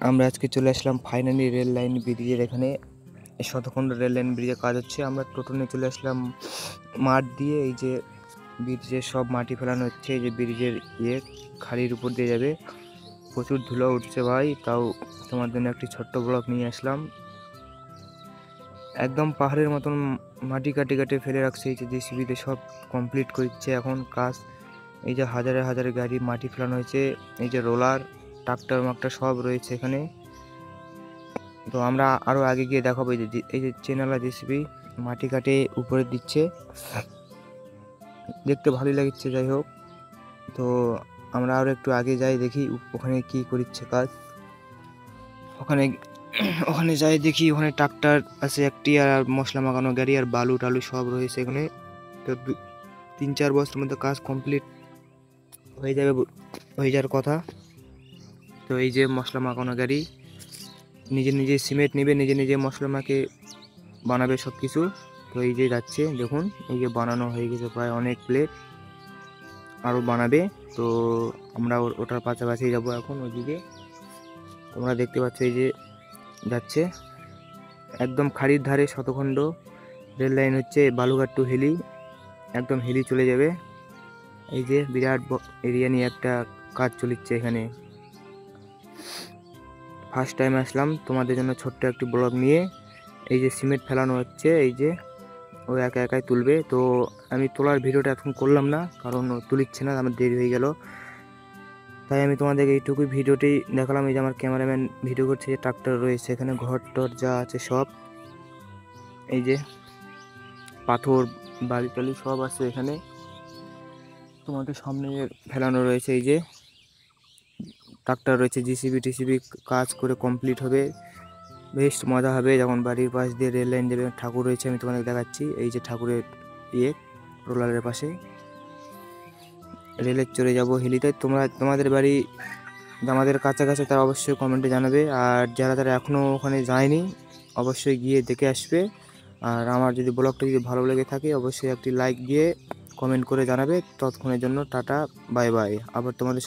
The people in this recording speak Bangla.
আমরা আজকে চলে আসলাম ফাইনালি রেল লাইন ব্রিজের এখানে। শতখণ্ড রেল লাইন ব্রিজের কাজ হচ্ছে। আমরা টোটো নিয়ে চলে আসলাম মাঠ দিয়ে। এই যে ব্রিজের সব মাটি ফেলানো হচ্ছে। এই যে ব্রিজের খাড়ির উপর দিয়ে যাবে। প্রচুর ধুলো উঠছে ভাই, তাও তোমার জন্য একটি ছোট্ট ব্লগ নিয়ে আসলাম। একদম পাহাড়ের মতন মাটি কাটে কাটে ফেলে রাখছে। এই যে জেসিবিতে সব কমপ্লিট করছে এখন কাজ। এই যে হাজারে হাজারে গাড়ি মাটি ফেলানো হয়েছে। এই যে রোলার, ট্রাক্টর মাক্টার সব রয়েছে এখানে। তো আমরা আরো আগে গিয়ে দেখাবো। এই যে চেনালা জেসিবি মাটি কাটে উপরে দিচ্ছে, দেখতে ভালোই লাগছে। যাই হোক, তো আমরা আরো একটু আগে যাই, দেখি ওখানে কি করছে কাজ। ওখানে ওখানে যাই দেখি, ওখানে ট্রাক্টর আছে একটি, আর মশলা মাখানো গাড়ি আর বালু টালু সব রয়েছে এখানে। তো 3-4 বছরের মধ্যে কাজ কমপ্লিট হয়ে যাবে, হয়ে যাওয়ার কথা। তো এই যে মশলা মাখানো গাড়ি নিজে নিজে সিমেন্ট নেবে, নিজে নিজে মশলা মাখে বানাবে সব কিছু। তো এই যে যাচ্ছে দেখুন, এই যে বানানো হয়ে গেছে প্রায় অনেক প্লেট, আরও বানাবে। তো আমরা ওটার পাশাপাশি যাবো এখন ওইদিকে। তোমরা দেখতে পাচ্ছ এই যে যাচ্ছে একদম খাড়ির ধারে শতখণ্ড রেল লাইন হচ্ছে, বালুঘাট টু হিলি। একদম হিলি চলে যাবে। এই যে বিরাট এরিয়া নিয়ে একটা কাজ চলিচ্ছে এখানে। ফার্স্ট টাইম আসলাম তোমাদের জন্য ছোট্ট একটি ব্লগ নিয়ে। এই যে সিমেন্ট ফেলানো হচ্ছে, এই যে ও একা একাই তুলবে। তো আমি তোলার ভিডিওটা এখন করলাম না, কারণ ও তুলিচ্ছে না, আমার দেরি হয়ে গেল। তাই আমি তোমাদের এইটুকুই ভিডিওটি দেখালাম। এই যে আমার ক্যামেরাম্যান ভিডিও করছে, যে ট্রাক্টর রয়েছে এখানে, ঘর টর যা আছে সব। এই যে পাথর বালি টালি সব আছে এখানে তোমাদের সামনে ফেলানো রয়েছে। এই যে ট্রাক্টর রয়েছে, জিসিবি টিসিবি কাজ করে কমপ্লিট হবে। বেশ মজা হবে যখন বাড়ির পাশ দিয়ে রেল লাইন যাবে। ঠাকুর রয়েছে, আমি তোমাদের দেখাচ্ছি। এই যে ঠাকুরের রোলারের পাশে রেলে চড়ে যাব হিলিতে। তোমাদের বাড়ি আমাদের কাছাকাছি তারা অবশ্যই কমেন্টে জানাবে। আর যারা যারা এখনও ওখানে যায়নি অবশ্যই গিয়ে দেখে আসবে। আর আমার যদি ব্লগটা যদি ভালো লেগে থাকে অবশ্যই একটি লাইক দিয়ে কমেন্ট করে জানাবে। ততক্ষণের জন্য টাটা, বাই বাই। আবার তোমাদের